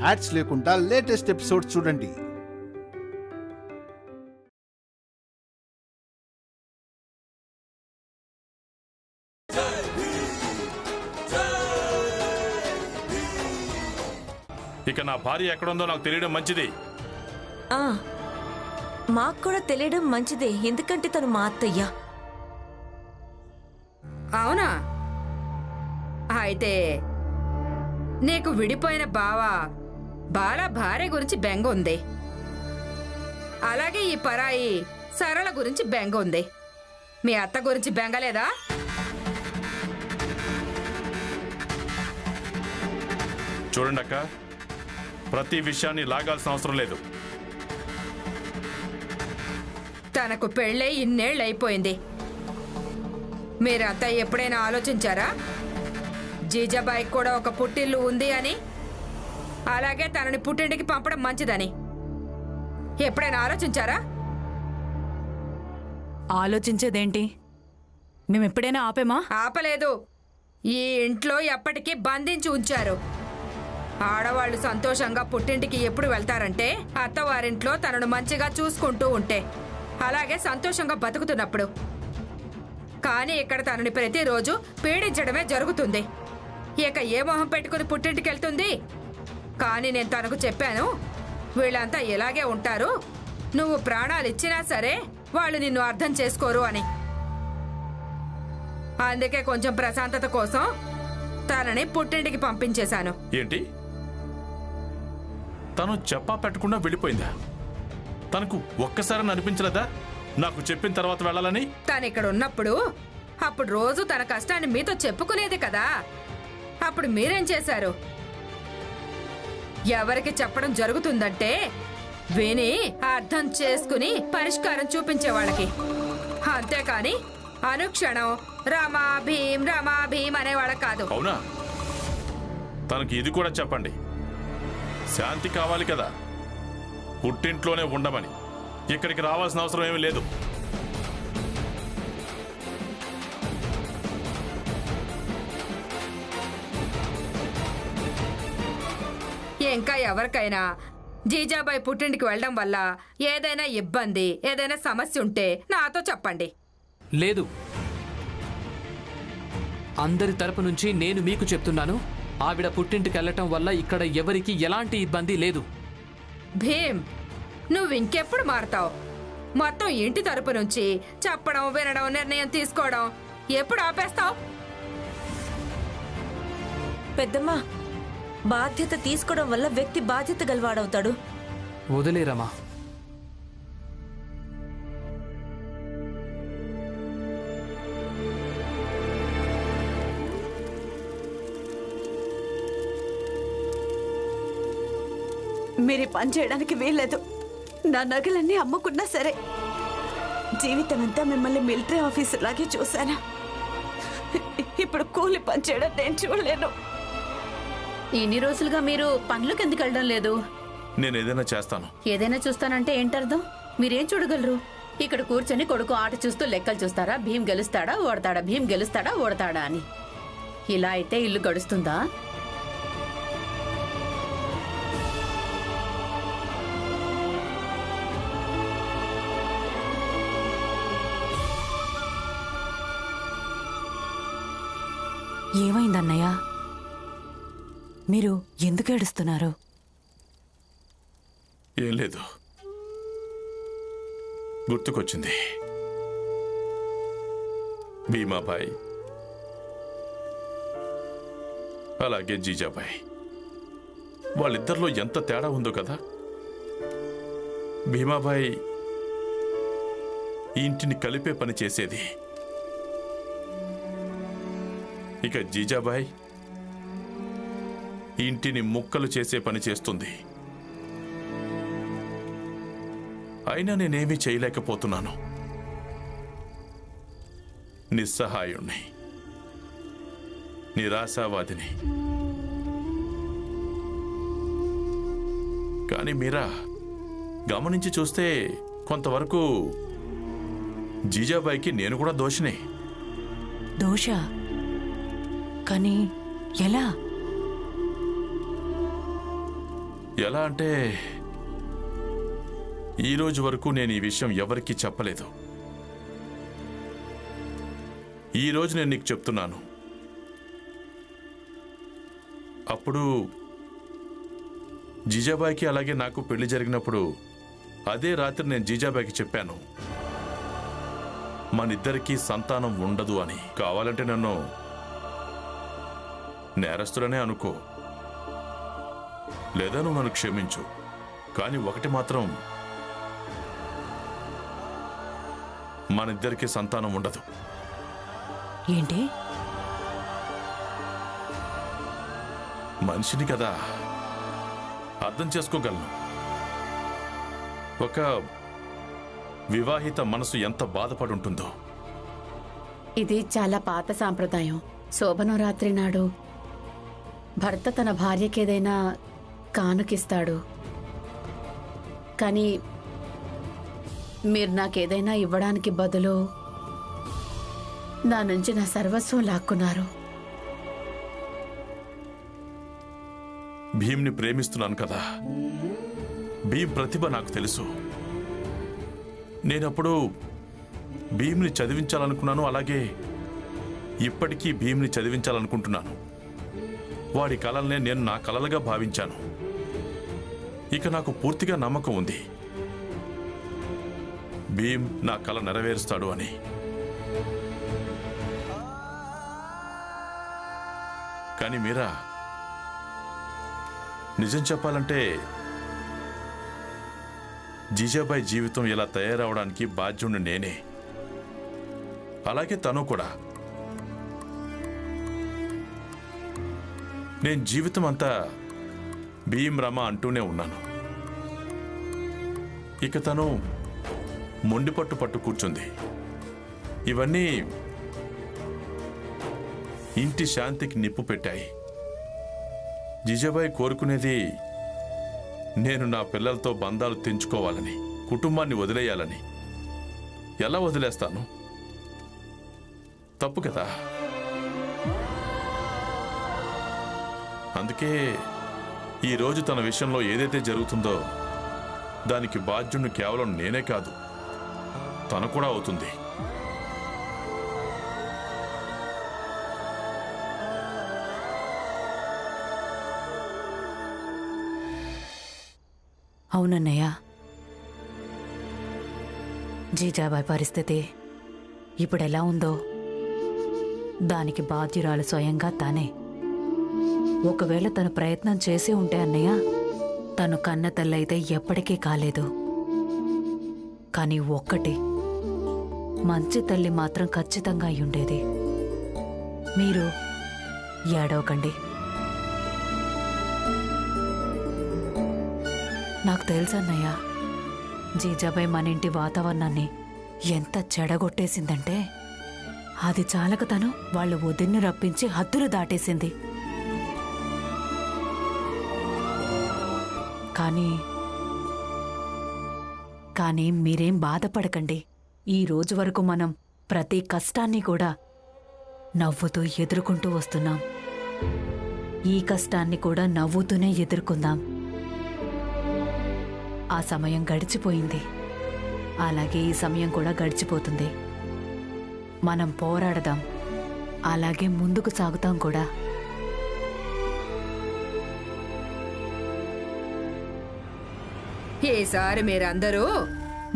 Ads లేకుండా latest episodes చూడండి. ఇక నా భార్య ఎక్కడుందో నాకు తెలియడం మంచిది. మాకు కూడా తెలియడం మంచిదే, ఎందుకంటే తను మా అత్తయ్య. అవునా? అయితే నీకు విడిపోయిన బాల భార్య గురించి బెంగ ఉంది, అలాగే ఈ పరాయి సరళ గురించి బెంగ ఉంది. మీ అత్త గురించి బెంగలేదా? చూడండి అక్క, ప్రతి విషయాన్ని లాగాల్సిన అవసరం లేదు. తనకు పెళ్ళై ఇన్నేళ్ళు అయిపోయింది. మీరంతా ఎప్పుడైనా ఆలోచించారా జీజాబాయికి కూడా ఒక పుట్టిల్లు ఉంది అని, అలాగే తనని పుట్టింటికి పంపడం మంచిదని? ఎప్పుడైనా ఆలోచించారా? ఆలోచించేదేంటి? మేమెప్పుడైనా ఆపేమా? ఆపలేదు. ఈ ఇంట్లో ఎప్పటికీ బంధించి ఉంచారు. ఆడవాళ్లు సంతోషంగా పుట్టింటికి ఎప్పుడు వెళ్తారంటే అత్తవారింట్లో తనను మంచిగా చూసుకుంటూ ఉంటే, అలాగే సంతోషంగా బతుకుతున్నప్పుడు. కానీ ఇక్కడ తనని ప్రతిరోజు పీడించడమే జరుగుతుంది. ఇక ఏ మొహం పెట్టుకుని పుట్టింటికి వెళ్తుంది? కానీ నేను తనకు చెప్పాను, వీళ్ళంతా ఇలాగే ఉంటారు, నువ్వు ప్రాణాలు ఇచ్చినా సరే వాళ్ళు నిన్ను అర్థం చేసుకోరు అని. అందుకే కొంచెం ప్రశాంతత కోసం తనని పుట్టింటికి పంపించేశాను. ఏంటి, తను చెప్పా పెట్టకుండా వెళ్ళిపోయిందా? తనకు ఒక్కసారి అనిపించలేదా నాకు చెప్పిన తర్వాత వెళ్ళాలని? తను ఇక్కడ ఉన్నప్పుడు అప్పుడు రోజు తన కష్టాన్ని మీతో చెప్పుకునేది కదా. అప్పుడు మీరేం చేశారు? ఎవరికి చెప్పడం జరుగుతుందంటే విని అర్థం చేసుకుని పరిష్కారం చూపించే వాళ్ళకి, అంతేకాని అనుక్షణం రమా భీం అనేవాళ్ళ కాదు. అవునా? తనకి ఇది కూడా చెప్పండి, శాంతి కావాలి కదా, పుట్టింట్లోనే ఉండమని. ఇక్కడికి రావాల్సిన అవసరం ఏమీ లేదు. ఇంకా ఎవరికైనా జీజాబాయి పుట్టింటికి వెళ్ళడం వల్ల ఏదైనా ఇబ్బంది, ఏదైనా సమస్య ఉంటే నాతో చెప్పండి. లేదు, అందరి తరపు నుంచి నేను మీకు చెప్తున్నాను, ఆవిడ పుట్టింటికి వెళ్ళటం వల్ల ఇక్కడ ఎవరికి ఎలాంటి ఇబ్బంది లేదు. భీమ్, నువ్వు ఇంకెప్పుడు మారుతావు? మొత్తం ఇంటి తరపు నుంచి చెప్పడం, వినడం, నిర్ణయం తీసుకోవడం ఎప్పుడు ఆపేస్తావు? పెద్దమ్మా, బాధ్యత తీసుకోవడం వల్ల వ్యక్తి బాధ్యత గలవాడవుతాడు. వదిలేరమ్మా. మీరు పని చేయడానికి వీల్లేదు. నా నగలన్నీ అమ్ముకున్నా సరే, జీవితం అంతా మిమ్మల్ని మిలిటరీ ఆఫీసర్ లాగే చూశాను. ఇప్పుడు కూలి పని చేయడం నేను చూడలేను. ఇన్ని రోజులుగా మీరు పనులకు ఎందుకు వెళ్ళడం లేదు? నేను ఏదైనా చేస్తాను. ఏదైనా చూస్తానంటే ఏంటర్థం? మీరేం చూడగలరు? ఇక్కడ కూర్చొని కొడుకు ఆట చూస్తూ లెక్కలు చూస్తారా? భీమ్ గెలుస్తాడా ఓడతాడా, భీమ్ గెలుస్తాడా ఓడతాడా అని. ఇలా అయితే ఇల్లు గడుస్తుందా? ఏమైందన్నయ్య? మీరు ఎందుకు ఏడుస్తున్నారు? ఏం లేదు, గుర్తుకొచ్చింది. భీమాబాయి అలాగే జీజాబాయి, వాళ్ళిద్దరిలో ఎంత తేడా ఉందో కదా. భీమాబాయి ఈ ఇంటిని కలిపే పని చేసేది, ఇక జీజాబాయి ఇంటిని ముక్కలు చేసే పని చేస్తుంది. అయినా నేనేమీ చేయలేకపోతున్నాను. నిస్సహాయుణ్ణి, నిరాశావాదిని. కానీ మీరా గమనించి చూస్తే కొంతవరకు జీజాబాయికి నేను కూడా దోషినే. దోష? కానీ ఎలా? ఎలా అంటే ఈ రోజు వరకు నేను ఈ విషయం ఎవరికీ చెప్పలేదు. ఈ రోజు నేను నీకు చెప్తున్నాను. అప్పుడు జీజాబాయికి అలాగే నాకు పెళ్లి జరిగినప్పుడు అదే రాత్రి నేను జీజాబాయికి చెప్పాను, మనిద్దరికీ సంతానం ఉండదు అని. కావాలంటే నన్ను నేరస్తులనే అనుకో, లేదా నువ్వు నన్ను క్షమించు. కానీ ఒకటి మాత్రం, మనిద్దరికీ సంతానం ఉండదు. ఏంటి? మనిషిని కదా, అర్థం చేసుకోగలను. ఒక వివాహిత మనసు ఎంత బాధపడుంటుందో. ఇది చాలా పాత సాంప్రదాయం. శోభనం రాత్రి నాడు భర్త తన భార్యకేదైనా కానుకిస్తాడు. కానీ మీరు నాకేదైనా ఇవ్వడానికి బదులు నా నుంచి నా సర్వస్వం లాక్కున్నారు. భీమ్ని ప్రేమిస్తున్నాను కదా. భీమ్ ప్రతిభ నాకు తెలుసు. నేనప్పుడు భీమ్ని చదివించాలనుకున్నాను, అలాగే ఇప్పటికీ భీమ్ని చదివించాలనుకుంటున్నాను. వాడి కలల్నే నేను నా కలలుగా భావించాను. ఇక నాకు పూర్తిగా నమ్మకం ఉంది, భీమ్ నా కల నెరవేరుస్తాడు అని. కానీ మీరా, నిజం చెప్పాలంటే జీజాబాయి జీవితం ఇలా తయారవడానికి బాధ్యుడిని నేనే, అలాగే తను కూడా. నేను జీవితం అంతా భీమ్ రమ అంటూనే ఉన్నాను. ఇక తను మొండిపట్టు పట్టు కూర్చుంది. ఇవన్నీ ఇంటి శాంతికి నిప్పు పెట్టాయి. జీజాబాయి కోరుకునేది నేను నా పిల్లలతో బంధాలు తెంచుకోవాలని, కుటుంబాన్ని వదిలేయాలని. ఎలా వదిలేస్తాను? తప్పు కదా. అందుకే ఈరోజు తన విషయంలో ఏదైతే జరుగుతుందో దానికి బాధ్యుడిని కేవలం నేనే కాదు, తను కూడా అవుతుంది. అవునన్నయ్య, జీజాబాయి పరిస్థితి ఇప్పుడెలా ఉందో దానికి బాధ్యురాలు స్వయంగా తానే. ఒకవేళ తను ప్రయత్నం చేసి ఉంటే అన్నయ్య, తను కన్న తల్లైతే ఎప్పటికీ కాలేదు. కానీ ఒక్కటి, మంచి తల్లి మాత్రం ఖచ్చితంగా అయ్యుండేది. మీరు ఏడవకండి. నాకు తెలుసన్నయ్య, జీజాబాయి మన ఇంటి వాతావరణాన్ని ఎంత చెడగొట్టేసిందంటే అది చాలక తను వాళ్ళ వదిన్ని రప్పించి హద్దులు దాటేసింది. కానీ మీరేం బాధపడకండి. ఈ రోజు వరకు మనం ప్రతి కష్టాన్ని కూడా నవ్వుతూ ఎదుర్కొంటూ వస్తున్నాం. ఈ కష్టాన్ని కూడా నవ్వుతూనే ఎదుర్కొందాం. ఆ సమయం గడిచిపోయింది, అలాగే ఈ సమయం కూడా గడిచిపోతుంది. మనం పోరాడదాం, అలాగే ముందుకు సాగుతాం కూడా. ఈసారి మీరందరూ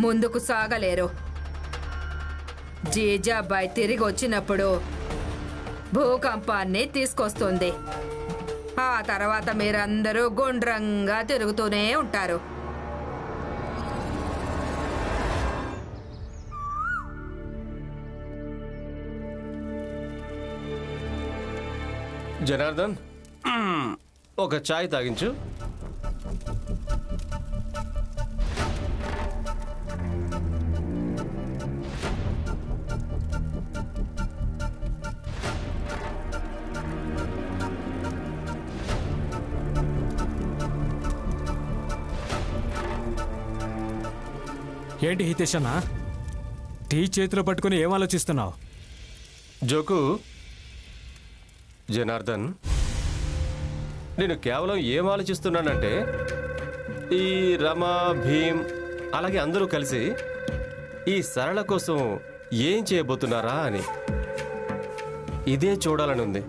ముందుకు సాగలేరు. జీజాబాయి తిరిగి వచ్చినప్పుడు భూకంపాన్ని తీసుకొస్తుంది. ఆ తర్వాత మీరందరూ గుండ్రంగా తిరుగుతూనే ఉంటారు. జనార్దన్, ఒక చాయ్ తాగించు. ఏంటి హితేష్ అన్న, టీ చేతిలో పట్టుకుని ఏం ఆలోచిస్తున్నావు? జోకు, జనార్దన్, నేను కేవలం ఏం ఆలోచిస్తున్నానంటే ఈ రమ భీమ్ అలాగే అందరూ కలిసి ఈ సరళ కోసం ఏం చేయబోతున్నారా అని ఇదే చూడాలని ఉంది.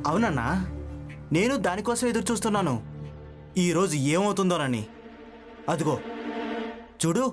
అవునన్నా, నేను దానికోసం ఎదురు చూస్తున్నాను. ఈరోజు ఏమవుతుందోనని. అదిగో చూడు.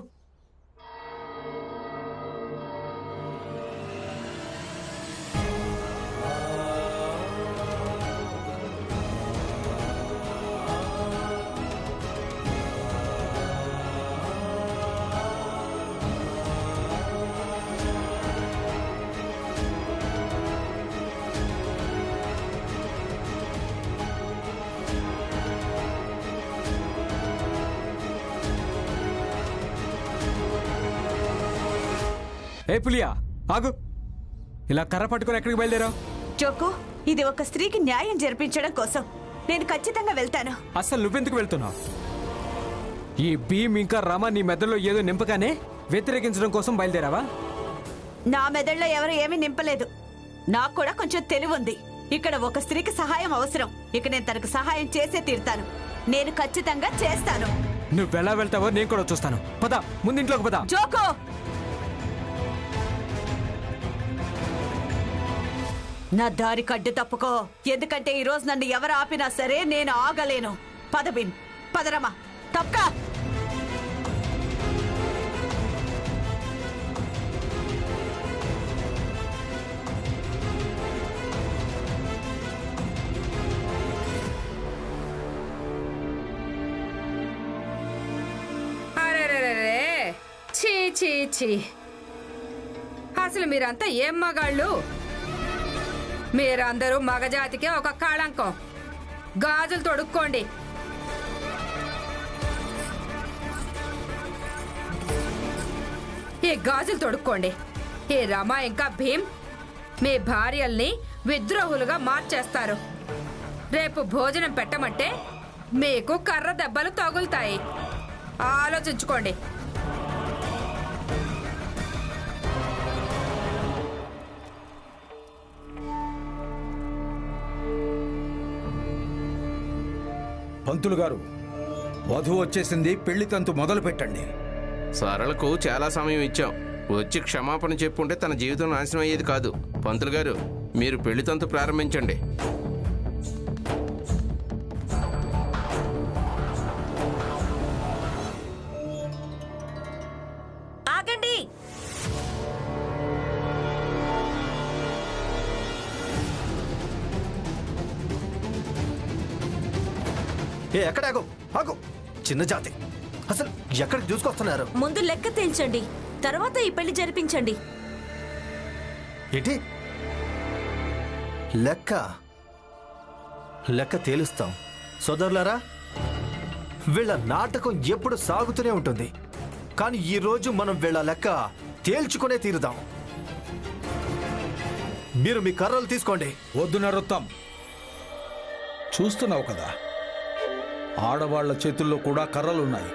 ఏ పులియా ఆగు, ఇలా కర్ర పట్టుకుని ఎక్కడికి బయలుదేరావు? జోకు, ఇది ఒక స్త్రీకి న్యాయం జరిపించడం కోసం నేను ఖచ్చితంగా వెళ్తాను. అసలు నువ్వెందుకు వెళ్తున్నావు? ఈ భీమ్ ఇంకా రమ నీ మెదడులో ఏదో నింపగానే వ్యతిరేకించడం కోసం బయలుదేరావా? నా మెదడులో ఎవరు ఏమీ నింపలేదు. నాకు కూడా కొంచెం తెలివి ఉంది. ఇక్కడ ఒక స్త్రీకి సహాయం అవసరం. ఇక నేను తనకు సహాయం చేసే తీరుతాను. నేను ఖచ్చితంగా చేస్తాను. నువ్వెలా వెళ్తావో నేను కూడా చూస్తాను. పద, ముందింట్లోకి పద. జోకు, నా దారి కడ్డు తప్పుకో. ఎందుకంటే ఈ రోజు నన్ను ఎవరు ఆపినా సరే నేను ఆగలేను. పద భీమ్, పదరమా, తప్పక. అరెరెరెరే, ఛీ ఛీ ఛీ, అసలు మీరంతా ఏం మగాళ్ళు? మీరందరూ మగజాతికే ఒక కళంకం. గాజులు తొడుక్కోండి. ఈ గాజులు తొడుక్కోండి. ఈ రమ ఇంకా భీమ్ మీ భార్యల్ని విద్రోహులుగా మార్చేస్తారు. రేపు భోజనం పెట్టమంటే మీకు కర్ర దెబ్బలు తగులుతాయి. ఆలోచించుకోండి. పంతులు గారు, వధువు వచ్చేసింది, పెళ్లి తంతు మొదలు పెట్టండి. సరళకు చాలా సమయం ఇచ్చాం. వచ్చి క్షమాపణ చెప్పుంటే తన జీవితం నాశనం అయ్యేది కాదు. పంతులు గారు, మీరు పెళ్లి తంతు ప్రారంభించండి. ఆగండి. ఎక్కడ ఆగు, ఆగు. చిన్న జాతి, అసలు ఎక్కడికి చూసుకొస్తున్నారు? ముందు లెక్క తేల్చండి, తర్వాత ఈ పెళ్లి జరిపించండి. ఏంటి లెక్క? లెక్క తేలుస్తాం సోదరులారా. వీళ్ళ నాటకం ఎప్పుడు సాగుతూనే ఉంటుంది, కానీ ఈ రోజు మనం వీళ్ళ లెక్క తేల్చుకునే తీరుదాం. మీరు మీ కర్రలు తీసుకోండి. వద్దు నరోత్తం, చూస్తున్నావు కదా, ఆడవాళ్ల చేతుల్లో కూడా కర్రలున్నాయి.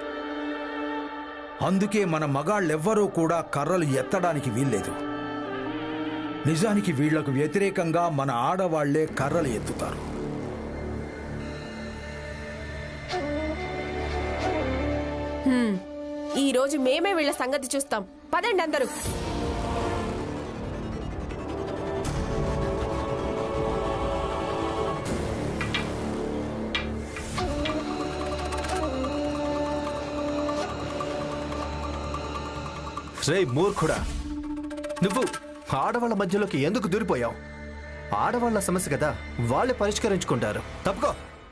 అందుకే మన మగాళ్ళెవ్వరూ కూడా కర్రలు ఎత్తడానికి వీల్లేదు. నిజానికి వీళ్లకు వ్యతిరేకంగా మన ఆడవాళ్లే కర్రలు ఎత్తుతారు. ఈ రోజు మేమే వీళ్ళ సంగతి చూస్తాం. పదండి అందరూ. రే మూర్ఖుడా, నువ్వు ఆడవాళ్ళ మధ్యలోకి ఎందుకు దూరిపోయావు? ఆడవాళ్ల సమస్య కదా, వాళ్ళే పరిష్కరించుకుంటారు. తప్పుకో.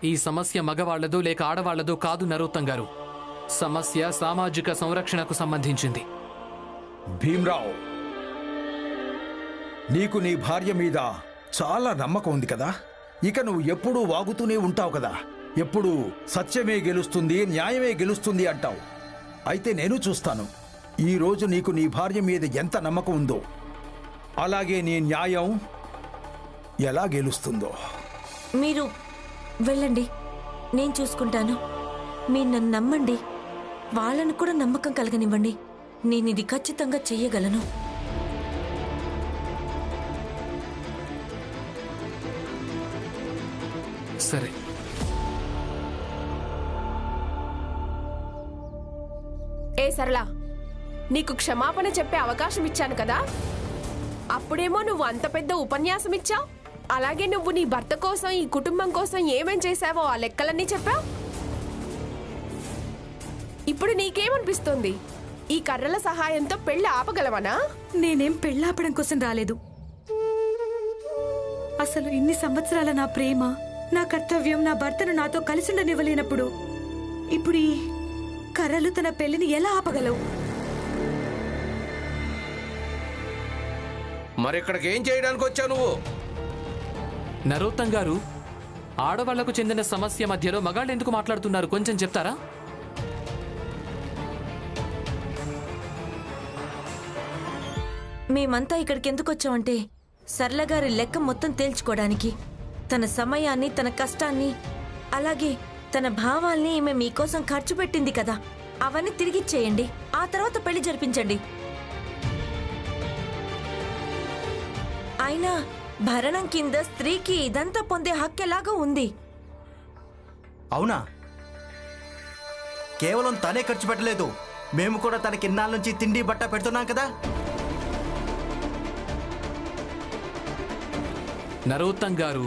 ఈ సమస్య మగవాళ్లదో లేక ఆడవాళ్లదో కాదు నరోత్తం గారు. సమస్య సామాజిక సంరక్షణకు సంబంధించింది. భీమ్రావ్, నీకు నీ భార్య మీద చాలా నమ్మకం ఉంది కదా. ఇక నువ్వు ఎప్పుడూ వాగుతూనే ఉంటావు కదా. ఎప్పుడూ సత్యమే గెలుస్తుంది, న్యాయమే గెలుస్తుంది అంటావు. అయితే నేను చూస్తాను ఈ రోజు నీకు నీ భార్య మీద ఎంత నమ్మకం ఉందో, అలాగే నీ న్యాయం ఎలా గెలుస్తుందో. మీరు వెళ్ళండి, నేను చూసుకుంటాను. మీరు నన్ను నమ్మండి, వాళ్ళను కూడా నమ్మకం కలగనివ్వండి. నేను ఇది ఖచ్చితంగా చెయ్యగలను. సరే. ఏ సరళ, నీకు క్షమాపణ చెప్పే అవకాశం ఇచ్చాను కదా, అప్పుడేమో నువ్వు అంత పెద్ద ఉపన్యాసం ఇచ్చావు. అలాగే నువ్వు నీ భర్త కోసం, ఈ కుటుంబం కోసం ఏమేం చేశావో ఆ లెక్కలన్నీ చెప్పావు. ఇప్పుడు నీకేమనిపిస్తుంది? ఈ కర్రల సహాయంతో పెళ్లి ఆపగలవనా? నేనేం పెళ్ళాపడం కోసం రాలేదు. అసలు ఇన్ని సంవత్సరాల నా ప్రేమ, నా కర్తవ్యం, నా భర్తను నాతో కలిసి ఉండనివ్వలేనప్పుడు ఇప్పుడు ఈ కర్రలు తన పెళ్లిని ఎలా ఆపగలవు? మరి ఇక్కడికి ఏం చేయడానికి వచ్చావు నువ్వు? నరోత్తం గారు, ఆడవాళ్లకు చెందిన సమస్య మధ్యలో మగాళ్ళు ఎందుకు మాట్లాడుతున్నారు కొంచెం చెప్తారా? మేమంతా ఇక్కడికి ఎందుకు వచ్చామంటే సరళ గారి లెక్క మొత్తం తేల్చుకోవడానికి. తన సమయాన్ని, తన కష్టాన్ని, అలాగే తన భావాల్ని ఈమె మీకోసం ఖర్చు పెట్టింది కదా, అవన్నీ తిరిగిచ్చేయండి. ఆ తర్వాత పెళ్లి జరిపించండి. అయినా భరణం కింద స్త్రీకి ఇదంతా పొందే హక్కెలాగా ఉంది. అవునా? కేవలం తనే ఖర్చు పెట్టలేదు, మేము కూడా తనకి ఇన్నాళ్ళ నుంచి తిండి బట్ట పెడుతున్నాం కదా. నరోత్తం గారు,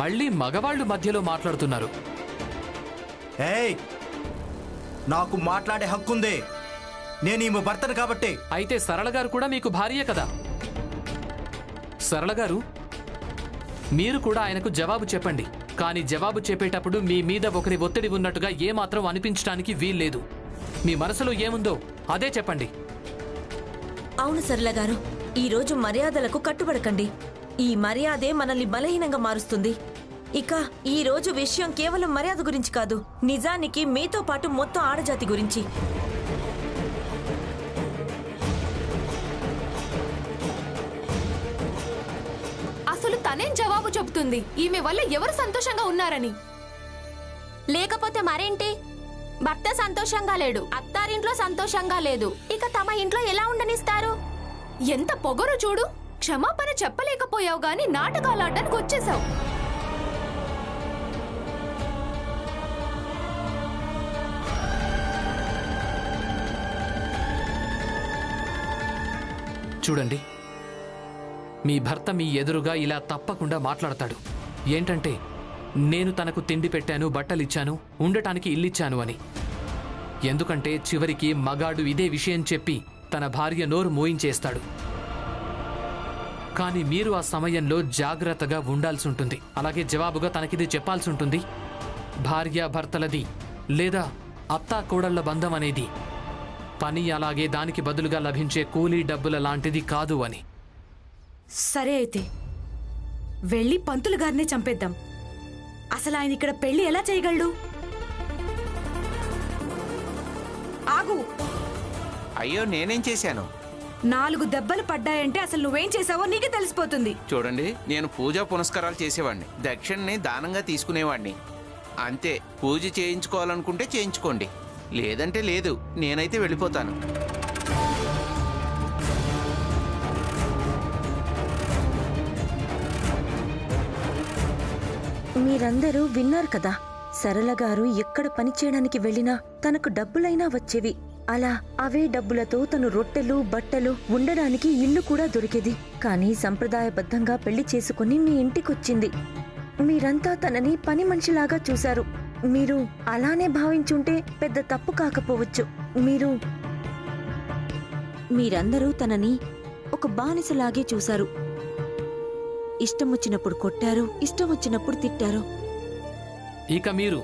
మళ్ళీ మగవాళ్ళు మధ్యలో మాట్లాడుతున్నారు. ఏయ్, నాకు మాట్లాడే హక్కుంది. నేను ఈమె భర్తను కాబట్టి. అయితే సరళ గారు కూడా మీకు భార్యే కదా. సరళ గారు, మీరు కూడా ఆయనకు జవాబు చెప్పండి. కానీ జవాబు చెప్పేటప్పుడు మీ మీద ఒకరి ఒత్తిడి ఉన్నట్టుగా ఏమాత్రం అనిపించడానికి వీల్లేదు. మీ మనసులో ఏముందో అదే చెప్పండి. అవును సరళ గారు, ఈరోజు మర్యాదలకు కట్టుబడకండి. ఈ మర్యాదే మనల్ని బలహీనంగా మారుస్తుంది. ఇక ఈ రోజు విషయం కేవలం మర్యాద గురించి కాదు, నిజానికి మీతో పాటు మొత్తం ఆడజాతి గురించి. అసలు తనేం జవాబు చెబుతుంది? ఈమె వల్ల ఎవరు సంతోషంగా ఉన్నారని? లేకపోతే మరేంటి? భర్త సంతోషంగా లేడు, అత్తారింట్లో సంతోషంగా లేదు, ఇక తమ ఇంట్లో ఎలా ఉండనిస్తారు? ఎంత పొగరు చూడు! క్షమాపణ చెప్పలేకపోయావు గాని నాటకాలాడడానికి వచ్చేసావు. చూడండి, మీ భర్త మీ ఎదురుగా ఇలా తప్పకుండా మాట్లాడతాడు. ఏంటంటే, నేను తనకు తిండి పెట్టాను, బట్టలిచ్చాను, ఉండటానికి ఇల్లిచ్చాను అని. ఎందుకంటే చివరికి మగాడు ఇదే విషయం చెప్పి తన భార్య నోరు మోయించేస్తాడు. కానీ మీరు ఆ సమయంలో జాగ్రత్తగా ఉండాల్సి ఉంటుంది. అలాగే జవాబుగా తనకిది చెప్పాల్సి ఉంటుంది. భార్యాభర్తలది లేదా అత్తా కోడళ్ల బంధం అనేది పని, అలాగే దానికి బదులుగా లభించే కూలీ డబ్బుల లాంటిది కాదు అని. సరే, అయితే వెళ్ళి పంతులు గారినే చంపేద్దాం. అసలు ఆయన ఇక్కడ పెళ్లి ఎలా చేయగలడు? ఆగు! అయ్యో, నేనేం చేశాను? 4 దెబ్బలు పడ్డాయంటే అసలు నువ్వేం చేసావో నీకే తెలిసిపోతుంది. చూడండి, నేను పూజా పునస్కారాలు చేసేవాడిని, దక్షిణని దానంగా తీసుకునేవాడిని. అంతే. పూజ చేయించుకోవాలనుకుంటే చేయించుకోండి, లేదంటే లేదు. నేనైతే వెళ్ళిపోతాను. మీరందరూ విన్నారు కదా, సరళ గారు ఎక్కడ పని చేయడానికి వెళ్ళినా తనకు డబ్బులైనా వచ్చేవి. అలా అవే డబ్బులతో తను రొట్టెలు, బట్టలు, ఉండడానికి ఇల్లు కూడా దొరికేది. కానీ సంప్రదాయబద్ధంగా పెళ్లి చేసుకుని మీ ఇంటికొచ్చింది. మీరంతా తనని పని మనిషిలాగా చూశారు. మీరు అలానే భావించుంటే పెద్ద తప్పు కాకపోవచ్చు. మీరందరూ తనని ఒక బానిసలాగే చూశారు. ఇష్టం వచ్చినప్పుడు కొట్టారు, ఇష్టం వచ్చినప్పుడు తిట్టారు. ఇక మీరు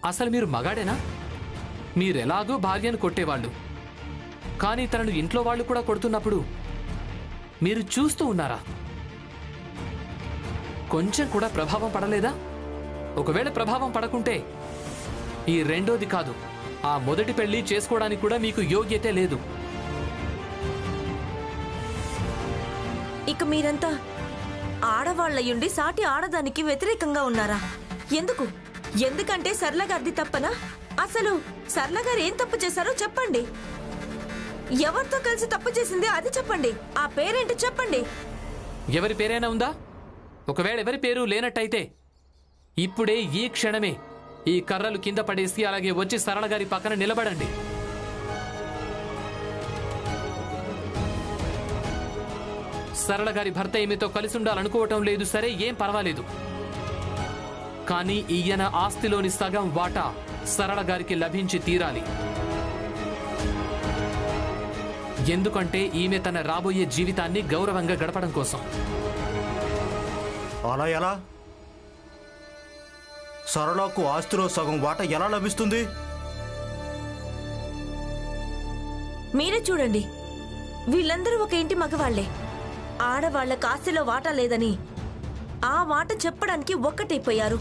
అసలు మీరు మగాడేనా? మీరెలాగూ భార్యను కొట్టేవాళ్ళు, కానీ తనను ఇంట్లో వాళ్ళు కూడా కొడుతున్నప్పుడు మీరు చూస్తూ ఉన్నారా? కొంచెం కూడా ప్రభావం పడలేదా? ఒకవేళ ప్రభావం పడకుంటే ఈ రెండోది కాదు, ఆ మొదటి పెళ్లి చేసుకోవడానికి కూడా మీకు యోగ్యతే లేదు. ఇక మీరంతా ఆడవాళ్లయుండి సాటి ఆడదానికి వ్యతిరేకంగా ఉన్నారా? ఎందుకంటే సరళ గారిది తప్పనా? అసలు సరళ గారు ఏం తప్పు చేశారో చెప్పండి. ఎవరితో కలిసి తప్పు చేసింది అది చెప్పండి. ఆ పేరేంటి చెప్పండి. ఎవరి పేరైనా ఉందా? ఒకవేళ ఎవరి పేరు లేనట్టయితే ఇప్పుడే ఈ క్షణమే ఈ కర్రలు కింద పడేసి అలాగే వచ్చి సరళ గారి పక్కన నిలబడండి. సరళ గారి భర్త ఈమెతో కలిసి ఉండాలనుకోవటం లేదు, సరే, ఏం పర్వాలేదు. కానీ ఈయన ఆస్తిలోని సగం వాటా సరళ గారికి లభించి తీరాలి. ఎందుకంటే ఈమె తన రాబోయే జీవితాన్ని గౌరవంగా గడపడం కోసం. అలా ఎలా? సరళకు ఆస్తిలో సగం వాటా ఎలా లభిస్తుంది? మీరే చూడండి, వీళ్ళందరూ ఒక ఇంటి మగవాళ్లే. ఆడవాళ్ల ఆస్తిలో వాటా లేదని ఆ మాట చెప్పడానికి ఒక్కటైపోయారు.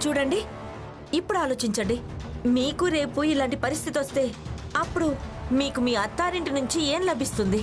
చూడండి, ఇప్పుడు ఆలోచించండి. మీకు రేపు ఇలాంటి పరిస్థితి వస్తే అప్పుడు మీకు మీ అత్తారింటి నుంచి ఏం లభిస్తుంది?